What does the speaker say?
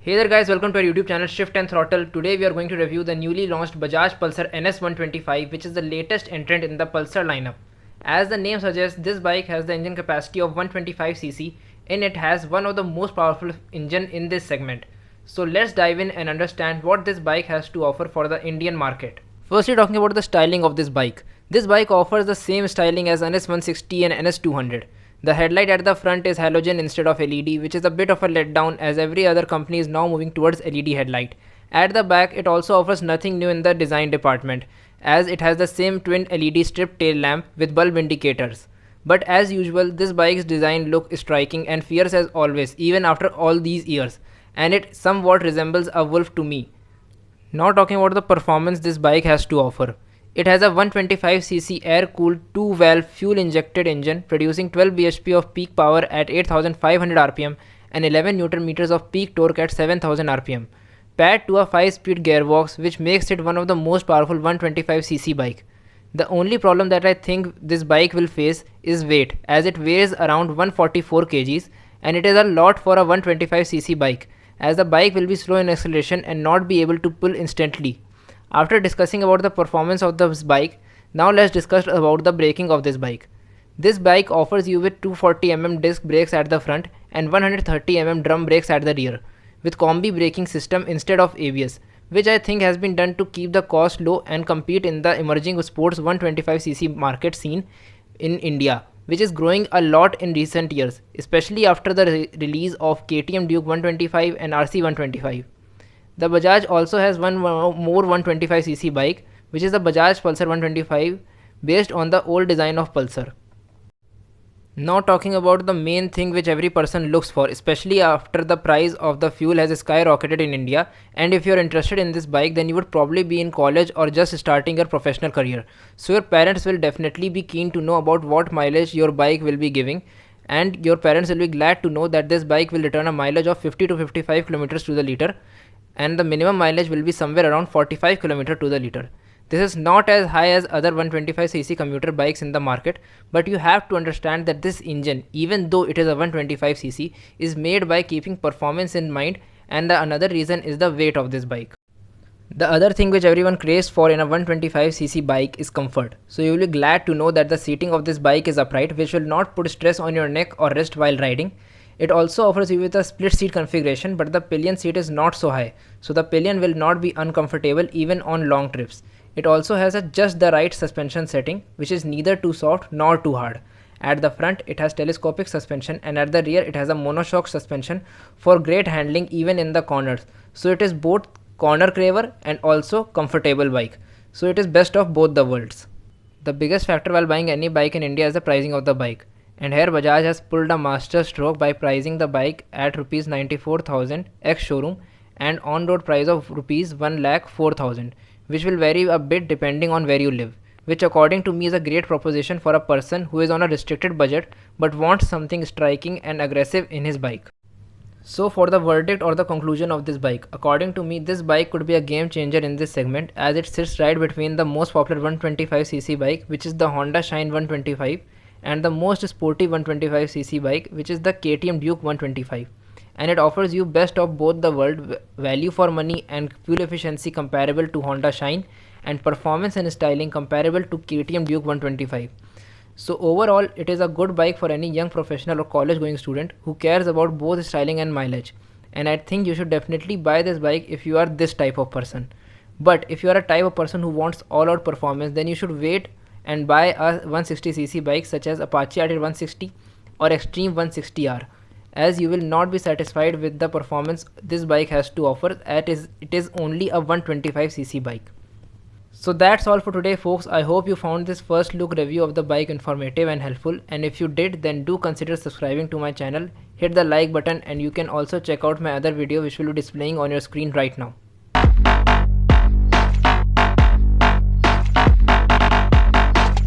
Hey there guys, welcome to our YouTube channel Shift and Throttle. Today we are going to review the newly launched Bajaj Pulsar NS125, which is the latest entrant in the Pulsar lineup. As the name suggests, this bike has the engine capacity of 125cc and it has one of the most powerful engine in this segment. So let's dive in and understand what this bike has to offer for the Indian market. Firstly, talking about the styling of this bike. This bike offers the same styling as NS160 and NS200. The headlight at the front is halogen instead of LED, which is a bit of a letdown as every other company is now moving towards LED headlight. At the back, it also offers nothing new in the design department, as it has the same twin LED strip tail lamp with bulb indicators. But as usual, this bike's design look is striking and fierce as always, even after all these years, and it somewhat resembles a wolf to me. Now talking about the performance this bike has to offer. It has a 125cc air-cooled 2-valve fuel-injected engine producing 12 bhp of peak power at 8500 rpm and 11 Nm of peak torque at 7000 rpm, paired to a 5-speed gearbox which makes it one of the most powerful 125cc bike. The only problem that I think this bike will face is weight, as it weighs around 144 kgs and it is a lot for a 125cc bike, as the bike will be slow in acceleration and not be able to pull instantly. After discussing about the performance of this bike, now let's discuss about the braking of this bike. This bike offers you with 240mm disc brakes at the front and 130mm drum brakes at the rear, with combi braking system instead of ABS, which I think has been done to keep the cost low and compete in the emerging sports 125cc market scene in India, which is growing a lot in recent years, especially after the release of KTM Duke 125 and RC 125. The Bajaj also has one more 125cc bike, which is the Bajaj Pulsar 125, based on the old design of Pulsar. Now talking about the main thing which every person looks for, especially after the price of the fuel has skyrocketed in India, and if you're interested in this bike, then you would probably be in college or just starting your professional career. So your parents will definitely be keen to know about what mileage your bike will be giving, and your parents will be glad to know that this bike will return a mileage of 50 to 55 kilometers to the liter, and the minimum mileage will be somewhere around 45 km to the liter. This is not as high as other 125cc commuter bikes in the market, but you have to understand that this engine, even though it is a 125cc, is made by keeping performance in mind, and another reason is the weight of this bike. The other thing which everyone craves for in a 125cc bike is comfort. So you will be glad to know that the seating of this bike is upright, which will not put stress on your neck or wrist while riding. It also offers you with a split seat configuration, but the pillion seat is not so high, so the pillion will not be uncomfortable even on long trips. It also has a just the right suspension setting, which is neither too soft nor too hard. At the front it has telescopic suspension, and at the rear it has a monoshock suspension for great handling even in the corners. So it is both corner craver and also comfortable bike. So it is best of both the worlds. The biggest factor while buying any bike in India is the pricing of the bike. And here Bajaj has pulled a master stroke by pricing the bike at Rs 94,000 ex showroom and on-road price of Rs 1,04,000, which will vary a bit depending on where you live, which according to me is a great proposition for a person who is on a restricted budget but wants something striking and aggressive in his bike. So for the verdict or the conclusion of this bike, according to me this bike could be a game changer in this segment, as it sits right between the most popular 125cc bike, which is the Honda Shine 125, and the most sporty 125cc bike, which is the KTM Duke 125, and it offers you best of both the world, value for money and fuel efficiency comparable to Honda Shine, and performance and styling comparable to KTM Duke 125. So overall it is a good bike for any young professional or college going student who cares about both styling and mileage, and I think you should definitely buy this bike if you are this type of person. But if you are a type of person who wants all out performance, then you should wait and buy a 160cc bike such as Apache RT 160 or Extreme 160R, as you will not be satisfied with the performance this bike has to offer, as it is only a 125cc bike. So that's all for today folks. I hope you found this first look review of the bike informative and helpful, and if you did, then do consider subscribing to my channel, hit the like button, and you can also check out my other video which will be displaying on your screen right now.